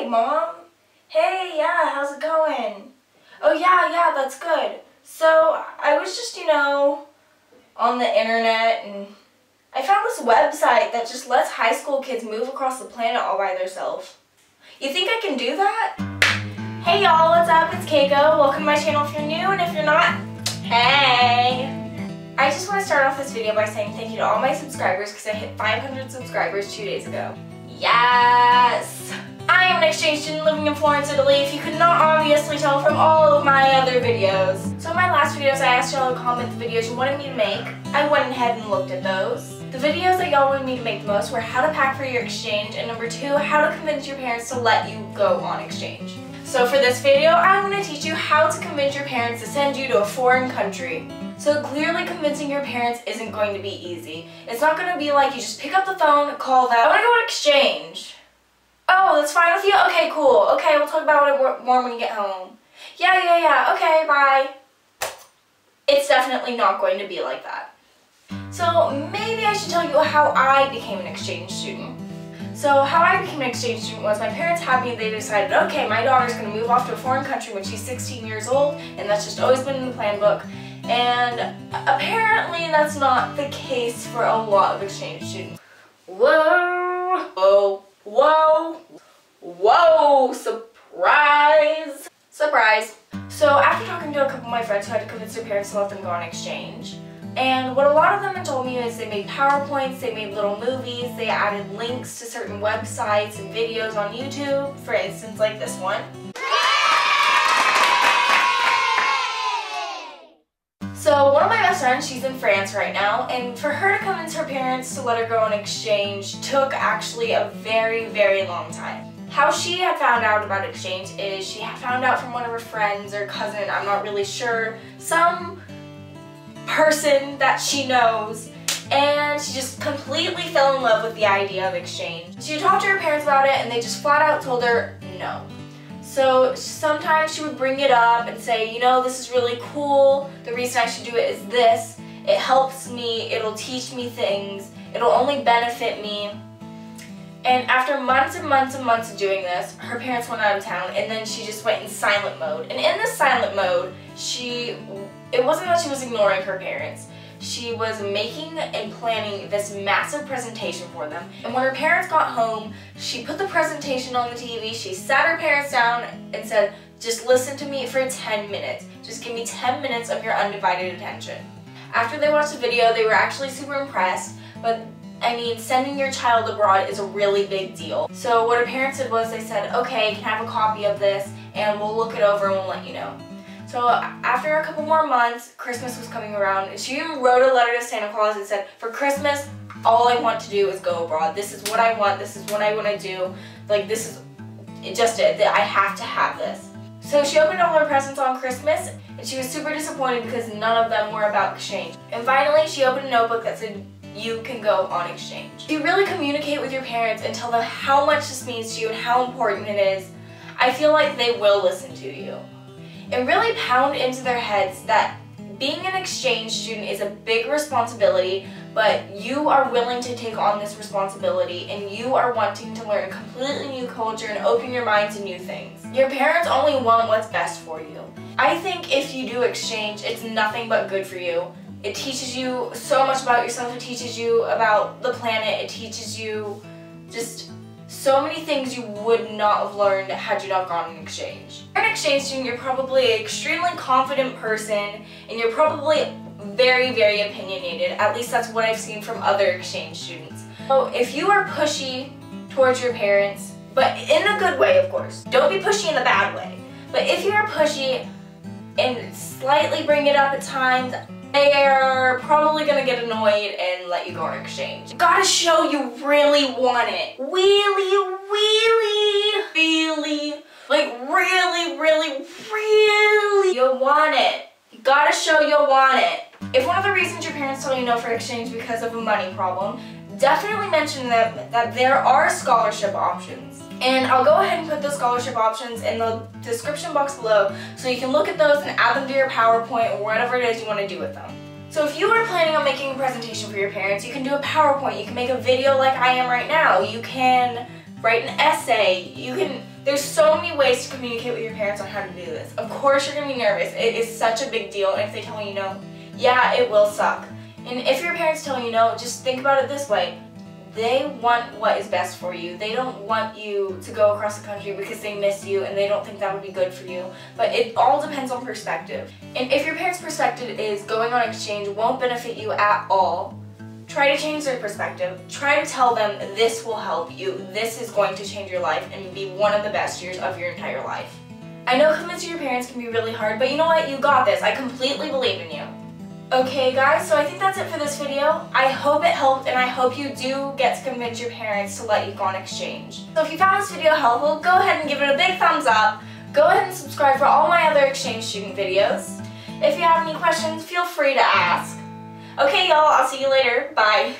Mom. Hey, yeah, how's it going? Oh, yeah, that's good. So, I was just, on the internet, and I found this website that just lets high school kids move across the planet all by themselves. You think I can do that? Hey y'all, what's up? It's Keiko. Welcome to my channel if you're new, and if you're not, hey! I just want to start off this video by saying thank you to all my subscribers because I hit 500 subscribers 2 days ago. Yes! I am an exchange student living in Florence, Italy, if you could not obviously tell from all of my other videos. So in my last videos, I asked y'all to comment the videos you wanted me to make. I went ahead and looked at those. The videos that y'all wanted me to make the most were how to pack for your exchange, and number 2, how to convince your parents to let you go on exchange. So for this video, I'm going to teach you how to convince your parents to send you to a foreign country. So clearly convincing your parents isn't going to be easy. It's not going to be like you just pick up the phone, call them, I want to go on exchange. Oh, that's fine with you? Okay, cool. Okay, we'll talk about it more when you get home. Yeah. Okay, bye. It's definitely not going to be like that. So maybe I should tell you how I became an exchange student. So how I became an exchange student was my parents had me and they decided, okay, my daughter's going to move off to a foreign country when she's 16 years old, and that's just always been in the plan book. And apparently that's not the case for a lot of exchange students. Whoa, surprise! Surprise! So after talking to a couple of my friends who had to convince their parents to let them go on exchange, and what a lot of them had told me is they made PowerPoints, they made little movies, they added links to certain websites and videos on YouTube, for instance like this one. So one of my best friends, she's in France right now, and for her to convince her parents to let her go on exchange took actually a very, very long time. How she had found out about exchange is she had found out from one of her friends or cousin, I'm not really sure, some person that she knows, and she just completely fell in love with the idea of exchange. She talked to her parents about it and they just flat out told her no. So sometimes she would bring it up and say, this is really cool, the reason I should do it is this, it helps me, it'll teach me things, it'll only benefit me. And after months and months and months of doing this, her parents went out of town and then she just went in silent mode. And in this silent mode, it wasn't that she was ignoring her parents. She was making and planning this massive presentation for them. And when her parents got home, she put the presentation on the TV, she sat her parents down and said, just listen to me for 10 minutes. Just give me 10 minutes of your undivided attention. After they watched the video, they were actually super impressed, but I mean, sending your child abroad is a really big deal. So what her parents did was they said, okay, can I have a copy of this and we'll look it over and we'll let you know. So after a couple more months, Christmas was coming around, and she even wrote a letter to Santa Claus and said, for Christmas, all I want to do is go abroad. This is what I want, this is what I want to do. Like, this is just it, I have to have this. So she opened all her presents on Christmas, and she was super disappointed because none of them were about exchange. And finally, she opened a notebook that said, you can go on exchange. If you really communicate with your parents and tell them how much this means to you and how important it is, I feel like they will listen to you. And really pound into their heads that being an exchange student is a big responsibility, but you are willing to take on this responsibility and you are wanting to learn a completely new culture and open your mind to new things. Your parents only want what's best for you. I think if you do exchange, it's nothing but good for you. It teaches you so much about yourself, it teaches you about the planet, it teaches you just so many things you would not have learned had you not gone on exchange. If you're an exchange student, you're probably an extremely confident person, and you're probably very, very opinionated. At least that's what I've seen from other exchange students. So if you are pushy towards your parents, but in a good way of course, don't be pushy in a bad way, but if you are pushy and slightly bring it up at times, they are probably going to get annoyed and let you go on exchange. You gotta show you really want it. Really, you want it. You gotta show you want it. If one of the reasons your parents tell you no for exchange because of a money problem, definitely mention that there are scholarship options. And I'll go ahead and put the scholarship options in the description box below so you can look at those and add them to your PowerPoint or whatever it is you want to do with them. So if you are planning on making a presentation for your parents, you can do a PowerPoint, you can make a video like I am right now, you can write an essay. There's so many ways to communicate with your parents on how to do this. Of course you're going to be nervous. It is such a big deal, and if they tell you no, yeah, it will suck. And if your parents tell you no, just think about it this way. They want what is best for you. They don't want you to go across the country because they miss you and they don't think that would be good for you. But it all depends on perspective. And if your parents' perspective is going on exchange won't benefit you at all, try to change their perspective. Try to tell them this will help you. This is going to change your life and be one of the best years of your entire life. I know convincing your parents can be really hard, but you know what? You got this. I completely believe in you. Okay guys, so I think that's it for this video. I hope it helped, and I hope you do get to convince your parents to let you go on exchange. So if you found this video helpful, go ahead and give it a big thumbs up. Go ahead and subscribe for all my other exchange student videos. If you have any questions, feel free to ask. Okay y'all, I'll see you later. Bye.